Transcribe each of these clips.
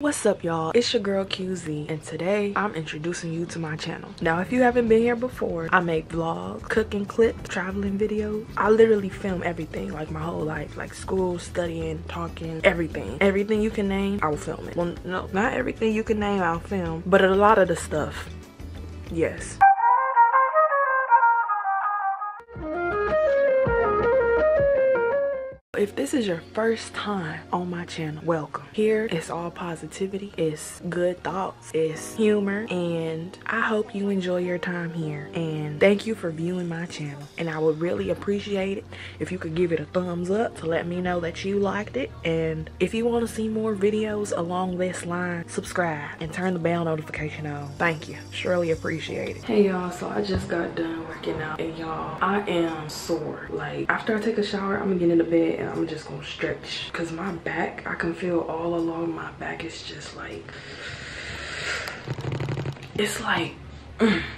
What's up, y'all? It's your girl QZ, and today I'm introducing you to my channel. Now, if you haven't been here before, I make vlogs, cooking clips, traveling videos. I literally film everything, like my whole life, like school, studying, talking, everything. Everything you can name, I will film it. Well, no, not everything you can name I'll film, but a lot of the stuff, yes. If this is your first time on my channel, welcome. Here it's all positivity, it's good thoughts, it's humor, and I hope you enjoy your time here. And thank you for viewing my channel, and I would really appreciate it if you could give it a thumbs up to let me know that you liked it. And if you want to see more videos along this line, subscribe and turn the bell notification on. Thank you, surely appreciate it. Hey y'all, so I just got done working out, and y'all, I am sore. Like, after I take a shower, I'm gonna get into bed and I'm just gonna stretch, because my back, I can feel all along my back. It's just like, it's like,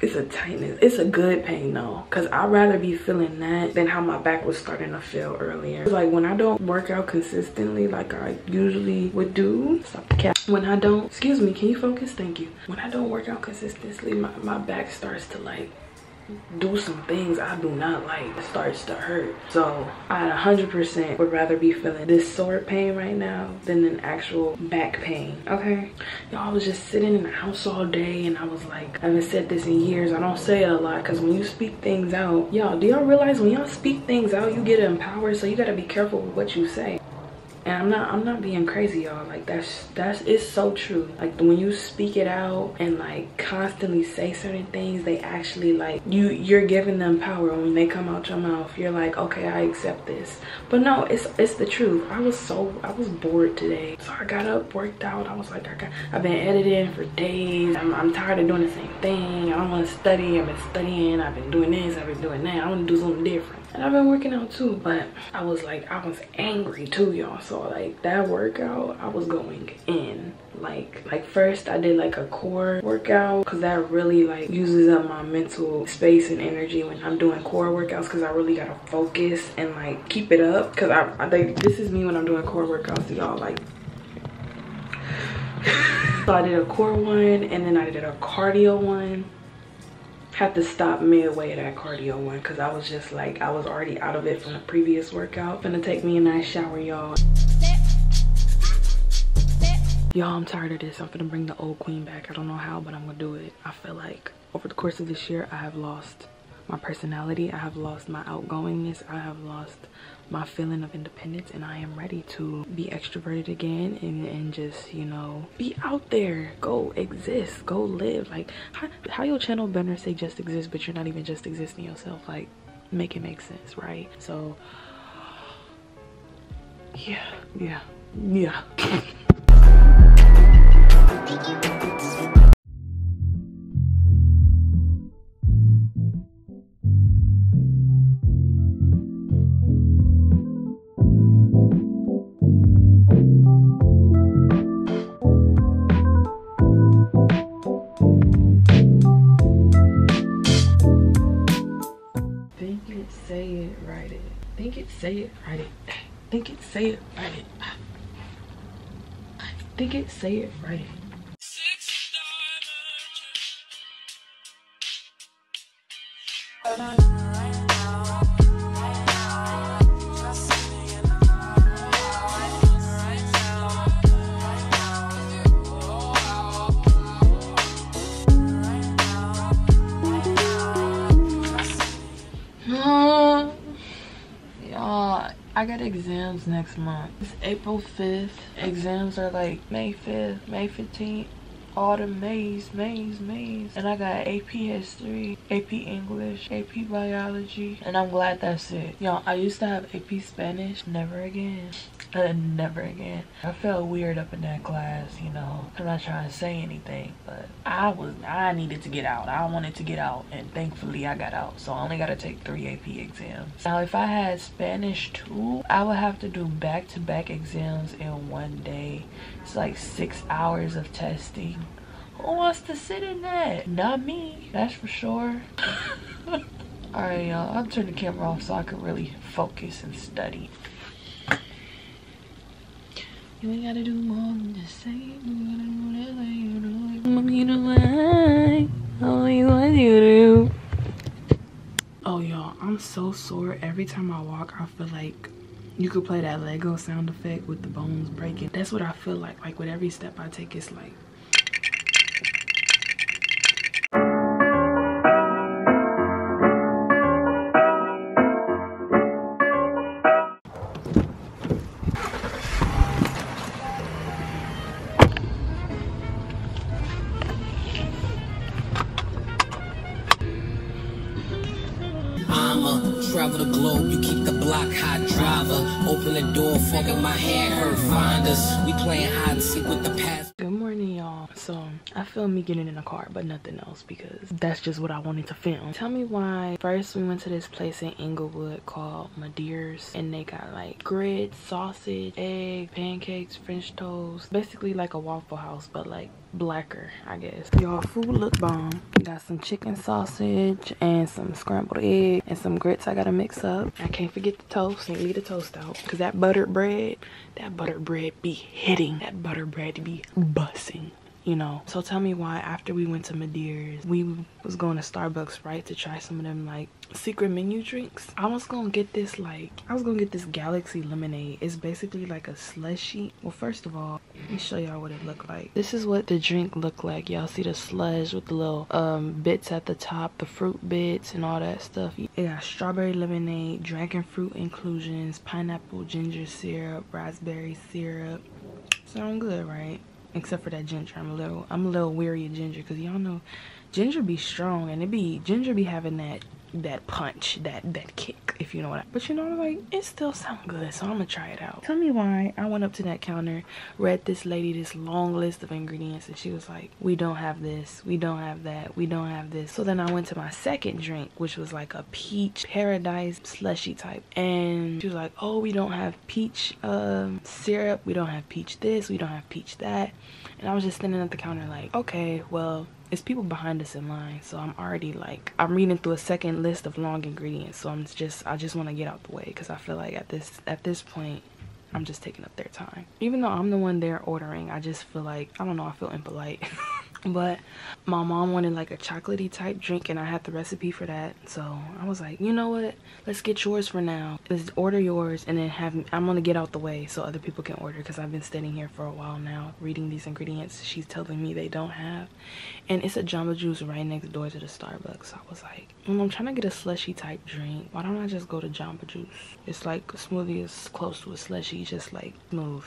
it's a tightness. It's a good pain though, because I'd rather be feeling that than how my back was starting to feel earlier. It's like when I don't work out consistently like I usually would do, stop the cat. When I don't, excuse me, can you focus? Thank you. When I don't work out consistently, my back starts to like do some things I do not like. It starts to hurt. So I 100% would rather be feeling this sore pain right now than an actual back pain. Okay, y'all, I was just sitting in the house all day, and I was like, I haven't said this in years, I don't say it a lot, because when you speak things out, y'all, do y'all realize when y'all speak things out, you get empowered? So you got to be careful with what you say. And I'm not being crazy, y'all. Like, that's it's so true. Like, when you speak it out and like constantly say certain things, they actually, like, you're giving them power. When they come out your mouth, you're like, okay, I accept this. But no, it's the truth. I was bored today, so I got up, worked out. I was like, I've been editing for days. I'm tired of doing the same thing. I don't want to study. I've been studying. I've been doing this. I've been doing that. I want to do something different. And I've been working out too, but I was angry too, y'all. So like, that workout, I was going in. Like first I did like a core workout, because that really like uses up my mental space and energy when I'm doing core workouts, because I really gotta focus and like keep it up. Because I think this is me when I'm doing core workouts, y'all. Like, so I did a core one, and then I did a cardio one. Had to stop midway of that cardio one, because I was just like, I was already out of it from the previous workout. Gonna take me a nice shower, y'all. Y'all, I'm tired of this. I'm gonna bring the old queen back. I don't know how, but I'm gonna do it. I feel like over the course of this year, I have lost my personality. I have lost my outgoingness. I have lost my feeling of independence, and I am ready to be extroverted again and just, you know, be out there, go exist, go live. Like, how your channel better say just exist, but you're not even just existing yourself? Like, make it make sense, right? So yeah. Say it, write it. Think it, say it, write it. Think it, say it, write it. Think it, say it, write it. Y'all, I got exams next month. It's April 5th. Exams are like May 5th, May 15th. All the Mays. And I got AP History, AP English, AP Biology, and I'm glad that's it. Y'all, I used to have AP Spanish. Never again. Never again. I felt weird up in that class, you know. I'm not trying to say anything, but I needed to get out. I wanted to get out, and thankfully I got out. So I only got to take 3 AP exams. Now, if I had Spanish too, I would have to do back-to-back exams in one day. It's like 6 hours of testing. Who wants to sit in that? Not me, that's for sure. Alright, y'all, I'll turn the camera off so I can really focus and study. You ain't gotta do more than just say it. You gotta do whatever you do. Want me to lie? All you want you to do. Oh, y'all, I'm so sore. Every time I walk, I feel like you could play that Lego sound effect with the bones breaking. That's what I feel like. Like with every step I take, it's like. Travel the globe, you keep the block hot, driver. Open the door, fucking my hand hurt, find us. We playing hide and seek with the past. Good morning, y'all. So I filmed me getting in a car, but nothing else because that's just what I wanted to film. Tell me why. First, we went to this place in Inglewood called Madeiras, and they got like grits, sausage, egg, pancakes, French toast. Basically like a Waffle House, but like blacker, I guess. Y'all, food look bomb. Got some chicken sausage and some scrambled egg and some grits I gotta mix up. I can't forget the toast. Can't leave the toast out because that buttered bread be hitting. That buttered bread be bussing, you know. So tell me why after we went to Madeiras, we was going to Starbucks, right, to try some of them like secret menu drinks. I was gonna get this Galaxy lemonade. It's basically like a slushy. Well, first of all, let me show y'all what it looked like. This is what the drink looked like. Y'all see the slush with the little bits at the top, the fruit bits and all that stuff. It got strawberry lemonade, dragon fruit inclusions, pineapple ginger syrup, raspberry syrup. Sound good, right? Except for that ginger. I'm a little weary of ginger because y'all know ginger be strong, and ginger be having that punch, that kick, if you know what but you know, like, it still sound good, so I'm gonna try it out. Tell me why I went up to that counter, read this lady this long list of ingredients, and she was like, we don't have this, we don't have that, we don't have this. So then I went to my second drink, which was like a peach paradise slushy type, and she was like, oh, we don't have peach syrup, we don't have peach this, we don't have peach that. And I was just standing at the counter like, okay, well, it's people behind us in line, so I'm already like, I'm reading through a second list of long ingredients, so I just want to get out the way because I feel like at this point I'm just taking up their time. Even though I'm the one there ordering, I just feel like, I don't know, I feel impolite. But my mom wanted like a chocolatey type drink, and I had the recipe for that, so I was like, you know what, let's get yours for now. Let's order yours, and then I'm gonna get out the way so other people can order, because I've been standing here for a while now reading these ingredients she's telling me they don't have, and it's a Jamba Juice right next door to the Starbucks. So I was like, I'm trying to get a slushy type drink, why don't I just go to Jamba Juice? It's like a smoothie is close to a slushy, just like smooth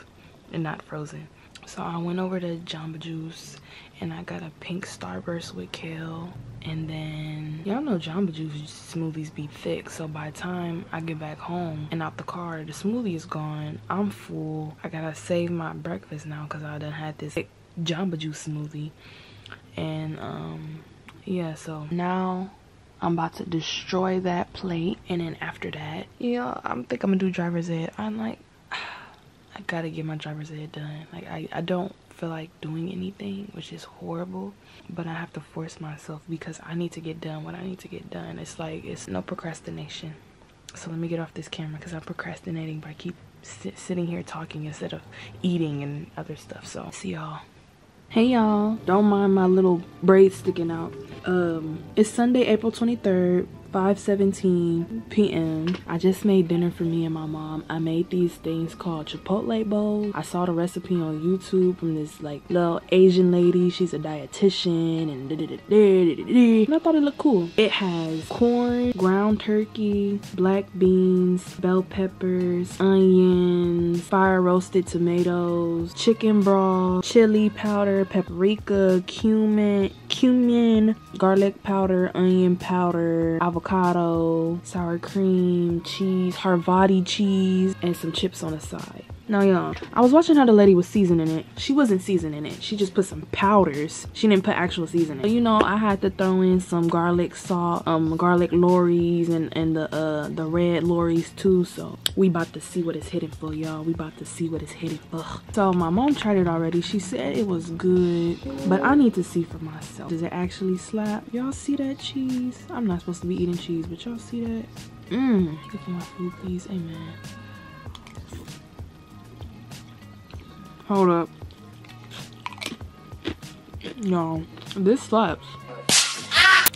and not frozen. So I went over to Jamba Juice and I got a pink Starburst with kale. And then, y'all know Jamba Juice smoothies be thick. So by the time I get back home and out the car, the smoothie is gone. I'm full. I gotta save my breakfast now because I done had this Jamba Juice smoothie. And yeah, so now I'm about to destroy that plate. And then after that, yeah, I think I'm gonna do driver's ed. I'm like, I gotta get my driver's ed done. Like, I don't feel like doing anything, which is horrible, but I have to force myself because I need to get done what I need to get done. It's like, it's no procrastination. So let me get off this camera because I'm procrastinating by keep sitting here talking instead of eating and other stuff. So see y'all. Hey y'all, don't mind my little braids sticking out. It's Sunday, April 23rd. 5:17 p.m. I just made dinner for me and my mom. I made these things called Chipotle bowls. I saw the recipe on YouTube from this like little Asian lady. She's a dietitian and I thought it looked cool. It has corn, ground turkey, black beans, bell peppers, onions, fire roasted tomatoes, chicken broth, chili powder, paprika, cumin, garlic powder, onion powder, avocado, sour cream, cheese, Havarti cheese, and some chips on the side. Now y'all, I was watching how the lady was seasoning it. She wasn't seasoning it. She just put some powders. She didn't put actual seasoning. So, you know, I had to throw in some garlic salt, garlic Lorry's and the red Lorry's too. So we about to see what it's hitting for, y'all. We about to see what it's hitting for. So my mom tried it already. She said it was good, but I need to see for myself. Does it actually slap? Y'all see that cheese? I'm not supposed to be eating cheese, but y'all see that? Look at my food, please. Amen. Hold up. Y'all, this slaps.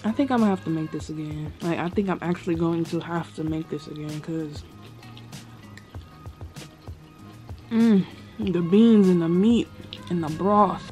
I think I'm gonna have to make this again. Like, I think I'm actually going to have to make this again because the beans and the meat and the broth.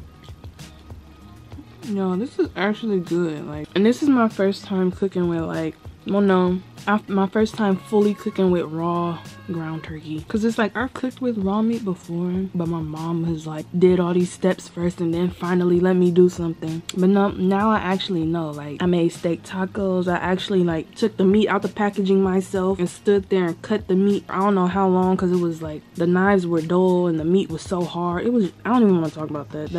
Yo, this is actually good. Like, and this is my first time cooking with, like, well, no, my first time fully cooking with raw ground turkey, because it's like I've cooked with raw meat before, but my mom has like did all these steps first and then finally let me do something. But no, now I actually know. Like, I made steak tacos. I actually like took the meat out the packaging myself and stood there and cut the meat. I don't know how long, because it was like the knives were dull and the meat was so hard. It was, I don't even want to talk about that.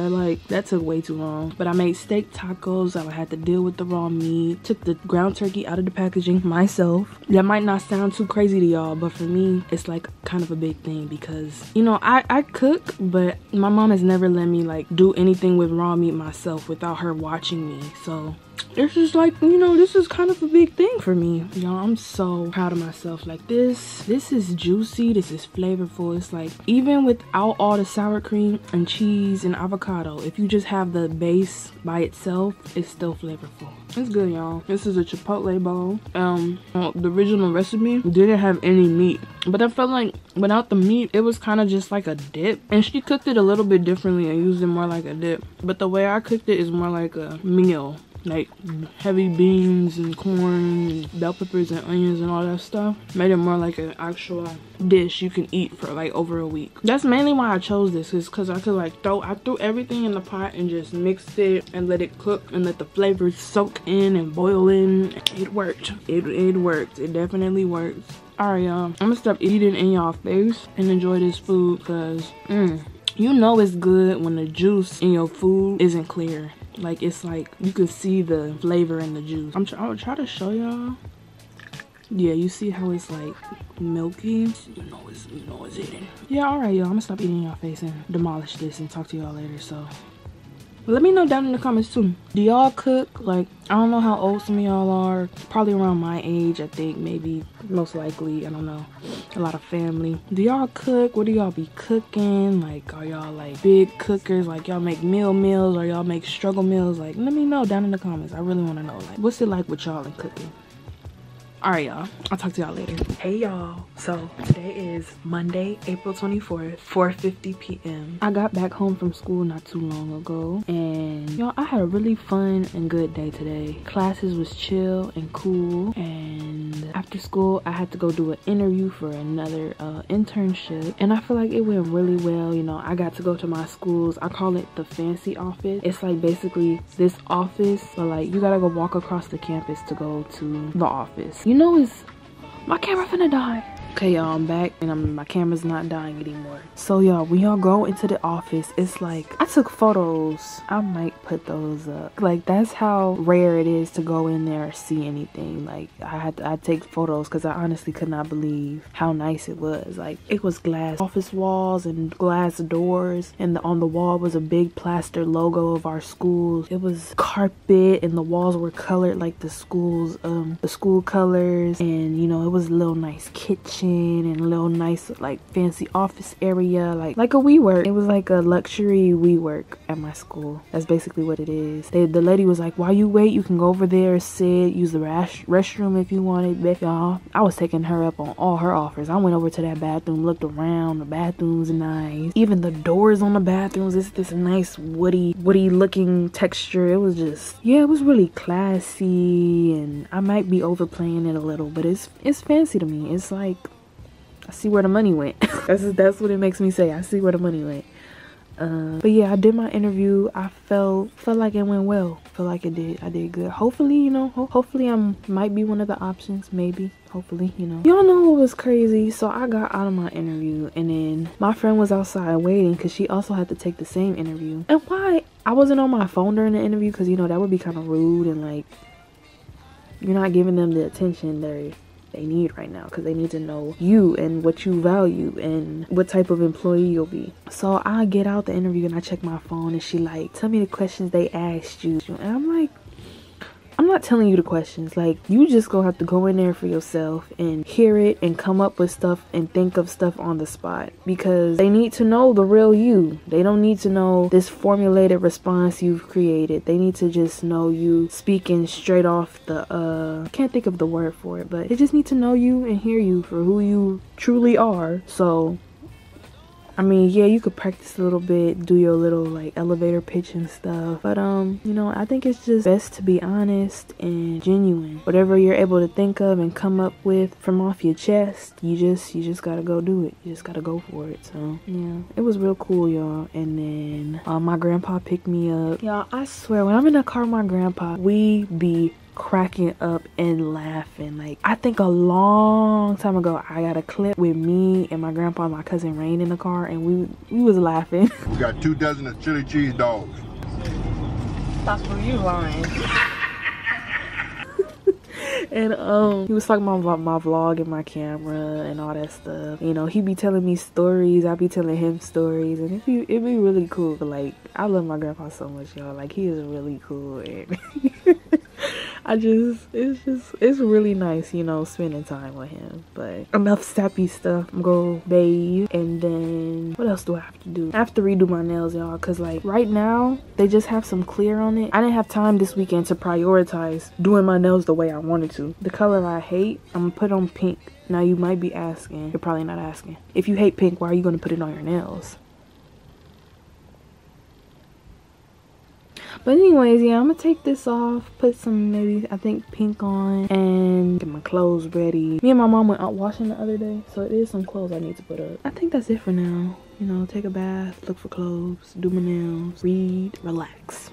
That took way too long. But I made steak tacos. I had to deal with the raw meat, took the ground turkey out of the packaging myself. That might not sound too crazy to y'all, but for me it's like kind of a big thing, because you know I cook, but my mom has never let me like do anything with raw meat myself without her watching me. So this is like, you know, this is kind of a big thing for me. Y'all, I'm so proud of myself. Like, this is juicy, this is flavorful. It's like, even without all the sour cream and cheese and avocado, if you just have the base by itself, it's still flavorful. It's good, y'all. This is a chipotle bowl. The original recipe didn't have any meat, but I felt like without the meat, it was kind of just like a dip. And she cooked it a little bit differently and used it more like a dip. But the way I cooked it is more like a meal. Like heavy beans and corn and bell peppers and onions and all that stuff. Made it more like an actual dish you can eat for like over a week. That's mainly why I chose this, is because I could like I threw everything in the pot and just mixed it and let it cook and let the flavors soak in and boil in. It worked. It worked. It definitely worked. Alright, y'all, I'm gonna stop eating in y'all face and enjoy this food, because you know it's good when the juice in your food isn't clear. Like, it's like you can see the flavor in the juice. I'm gonna try to show y'all. Yeah, you see how it's like milky? You know it's eating. Yeah, alright, y'all, I'm gonna stop eating in y'all face and demolish this and talk to y'all later. So let me know down in the comments too. Do y'all cook? Like, I don't know how old some of y'all are. Probably around my age, I think. Maybe, most likely, I don't know. A lot of family. Do y'all cook? What do y'all be cooking? Like, are y'all like big cookers? Like, y'all make meals, or y'all make struggle meals? Like, let me know down in the comments. I really want to know, like, what's it like with y'all in cooking? Alright, y'all, I'll talk to y'all later. Hey y'all, so today is Monday, April 24th, 4:50 p.m. I got back home from school not too long ago, and y'all, I had a really fun and good day today. Classes was chill and cool, and after school I had to go do an interview for another internship, and I feel like it went really well. You know, I got to go to my school's, I call it the fancy office. It's like basically this office, but like you gotta go walk across the campus to go to the office. You know, it's my camera finna die. Okay, y'all, I'm back and my camera's not dying anymore. So y'all, when y'all go into the office, it's like, I took photos. I might put those up. Like, that's how rare it is to go in there or see anything. Like, I take photos because I honestly could not believe how nice it was. Like, it was glass office walls and glass doors, and on the wall was a big plaster logo of our schools. It was carpet and the walls were colored like the school's the school colors, and you know, it was a little nice kitchen and a little nice like fancy office area, like a WeWork. It was like a luxury WeWork at my school. That's basically what it is. The lady was like, while you wait, you can go over there, sit, use the restroom if you wanted. Y'all, I was taking her up on all her offers. I went over to that bathroom, looked around. The bathroom's nice. Even the doors on the bathrooms, it's this nice woody looking texture. It was just, yeah, it was really classy, and I might be overplaying it a little, but it's fancy to me. It's like, I see where the money went. that's what it makes me say. I see where the money went. But yeah, I did my interview. I felt like it went well. Feel like it did. I did good. Hopefully, you know, hopefully I might be one of the options. Maybe. Hopefully, you know. Y'all know what was crazy? So I got out of my interview, and then my friend was outside waiting because she also had to take the same interview. And why I wasn't on my phone during the interview, because you know that would be kind of rude, and like you're not giving them the attention they need right now, because they need to know you and what you value and what type of employee you'll be. So I get out the interview and I check my phone, and she like, tell me the questions they asked you, and I'm like, not telling you the questions. Like, you just gonna have to go in there for yourself and hear it and come up with stuff and think of stuff on the spot, because they need to know the real you. They don't need to know this formulated response you've created. They need to just know you speaking straight off the I can't think of the word for it, but they just need to know you and hear you for who you truly are. So I mean, yeah, you could practice a little bit, do your little like elevator pitch and stuff, but you know, I think it's just best to be honest and genuine. Whatever you're able to think of and come up with from off your chest, you just gotta go do it. You just gotta go for it. So yeah, it was real cool, y'all. And then my grandpa picked me up. Y'all, I swear, when I'm in the car with my grandpa, we be cracking up and laughing. Like, I think a long time ago I got a clip with me and my grandpa and my cousin Rain in the car, and we was laughing. We got 2 dozen of chili cheese dogs. That's for you lying. And he was talking about my vlog and my camera and all that stuff. You know, he be telling me stories, I be telling him stories, and it'd be really cool. But like, I love my grandpa so much, y'all. Like, he is really cool, and it's really nice, you know, spending time with him. But enough sappy stuff. I'm gonna bathe, and then what else do I have to do? I have to redo my nails, y'all, because like right now they just have some clear on it. I didn't have time this weekend to prioritize doing my nails the way I wanted to. The color I hate, I'm gonna put on pink. Now you might be asking, you're probably not asking, if you hate pink, why are you gonna put it on your nails? But anyways, yeah, I'm gonna take this off, put some maybe, I think, pink on, and get my clothes ready. Me and my mom went out washing the other day, so it is some clothes I need to put up. I think that's it for now. You know, take a bath, look for clothes, do my nails, read, relax.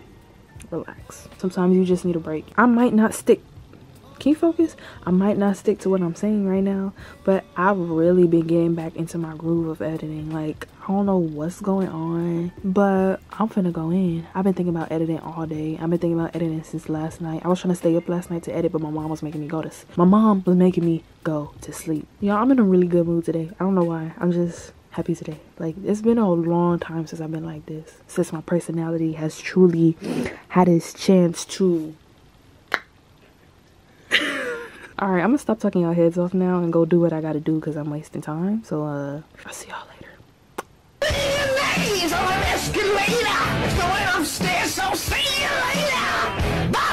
Relax. Sometimes you just need a break. I might not stick. Can you focus? I might not stick to what I'm saying right now, but I've really been getting back into my groove of editing. Like, I don't know what's going on, but I'm finna go in. I've been thinking about editing all day. I've been thinking about editing since last night. I was trying to stay up last night to edit, but my mom was making me go to sleep. Y'all, I'm in a really good mood today. I don't know why. I'm just happy today. Like, it's been a long time since I've been like this, since my personality has truly had its chance to alright, I'm gonna stop talking y'all heads off now and go do what I gotta do, because I'm wasting time. So I'll see y'all later. Ladies on an escalator, going upstairs, so see you later. Bye.